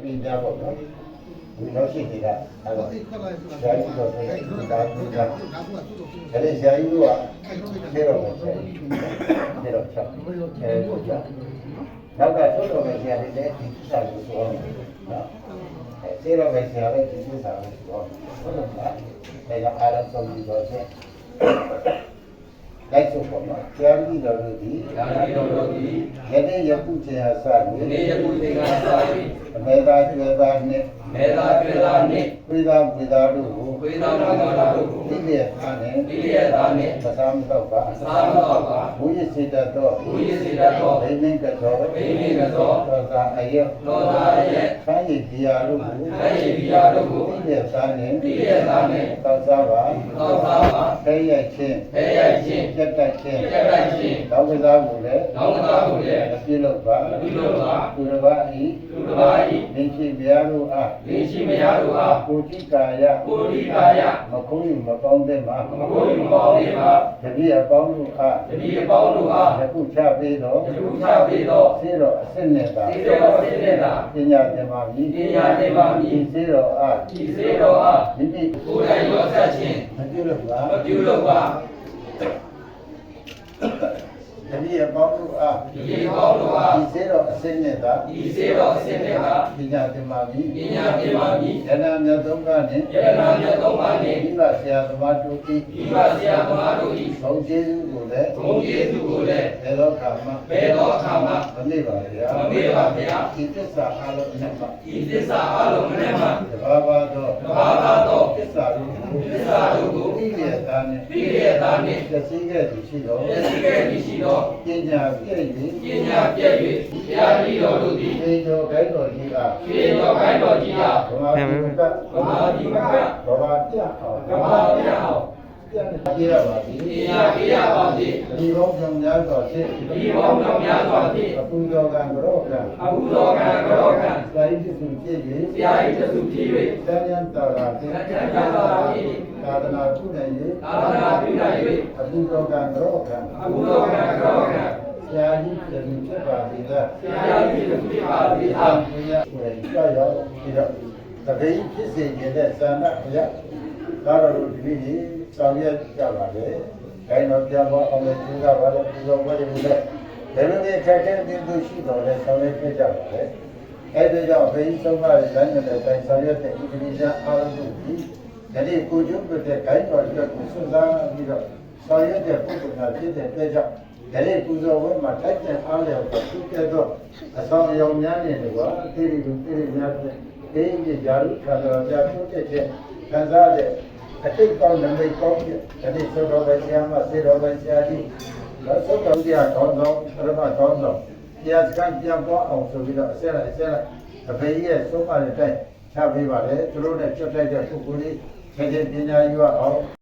ပြီးကြပါတော့ဒီတော့ရှိနေတာအဲ့တော့ဇာတိတော်တဲ့ဒါကူတာအဲ့ဒီဇာတိကဆေတော့ပဲဆေတော့ချက်အဲ့ဒါနောက်ကသို့တော်ပဲဆရာတွေလည်းဒီစာကိုဆိုအောင်နော်ဆေတော့ပဲဆရာလည်းဒီစာကိုဆိုအောင်ဟုတ်လားဒါကအားလုံးဆုံးပြီးတော့ချက်လိုက်ဆိုပေါ့နော်ဆရာကြီးတော်တို့ဒီယနေ့ယခုချိန်ဟာစပြီးအမေသာကျွေသာနဲ့ဝိသာတို့ကိုဒီလျက်သားနဲ့ပစာမတော့ပါဘုရစေတတ်သောဘိမင်းကတော့သောသာအယဆန်းရည်ဒီယာတို့ကိုဒီလျက်သားနဲ့တောက်စားပါခဲရိုက်ခြင်းပြတ်တက်ခြင်းတောင်းကစားကိုလည်းအပြည့်လို့ပါသူတစ်ပါးဤနေရှိမရတို့အားကိုတိကာယမခုံးယူမပေါင်းတဲ့မှာတတိယပေါင်းတို့အားယခုချပေးတော့စေတော်အစစ်နဲ့သာပညာသင်ပါမည်ဒီစေတော်အားမိမိကိုယ်တိုင်ရောဆက်ခြင်းမပြုလုပ်ပါတတိယပေါင်းတို့အားဒီစေတော်အစစ်နဲ့သာပညာသင်ပါမည်ယန္နာမြတ်သုံးပါးနှင့်မိဘဆရာသမားတို့၏ဘုံကျေးဇူးကိုလည်းဘယ်တော့ခါမှမမေ့ပါဗျာဒီသစ္စာအလုံးနဲ့မှတဘာဘာသောသစ္စာတို့ကိုပြည့်ရတာနဲ့သိခဲ့သည်ရှိတော်ပညာပြည့်၍ဘုရားကြီးတော်တို့သည်သေတော်ခိုင်းတော်ကြီးအားဗမာပြည်ကပြန်ပြေးရပါသည်ဒီဘုံကြောင့်များစွာဖြင့်အပူတော်ကံကြောကံစာရိတ္တစုဖြစ်၍သံယံတာရာဖြင့်သာသနာပြုနိုင်၍အပူတော်ကံကြောကံဆရာကြီးပြည်ဖြစ်ပါသည်လားဘုရားကိုယ်ကြောက်ရောက်ပြီးတော့တပည့်ဖြစ်စေတဲ့သံဃာဘုရားဒါတော့ဒီနေ့ဆောင်ရွက်ကြပါလေ။ဒါတော့ပြန်ပေါ်အောင်လည်းကျူးကြပါလေပူဇော်ပွဲတွေလည်းဘယ်လိုလဲခက်ခဲတဲ့သူရှိတော်လဲဆောင်ရွက်ကြပါလေ။အဲဒီကြောင့်ဘုရားဆုံးမတဲ့ဇာတ်နဲ့တိုင်းဆောင်ရွက်တဲ့ဣတိပိစာအားလုံးတို့ဒီဒီကိုကျုပ်ပြတဲ့ဂိုင်းတော်အတွက်ကိုစွန့်စားပြီးတော့ဆောင်ရွက်တဲ့ပုဂ္ဂိုလ်များဖြစ်တဲ့အတွက်ကြောင့်ဒီပူဇော်ပွဲမှာတိုက်တဲ့အားလျော်စွာပြုတဲ့တော့အဆောင်အယောင်များနေတယ်ကွာအသေးလေးများတဲ့အေးကြီးဓာတုခါတော်ပြပြုတဲ့ခံစားတဲ့အတိတ်ကောင်းနမိတ်ကောင်းတဲ့ဒီသုတော်ပဲဆရာမစေတော်ပဲဆရာကြီးလက်သုတော်ကြီးကောင်းဆောင်ပရမကောင်းဆောင်တရားစခန်းပြန်ပေါ်အောင်ဆိုပြီးတော့အစက်လိုက်အဖေကြီးရဲ့သုံးပါးတဲ့အတိုင်းချပေးပါလေသူတို့နဲ့ကျွတ်တိုက်တဲ့ပုဂ္ဂိုလ်ကြီးခြေခြေပညာယူအောင်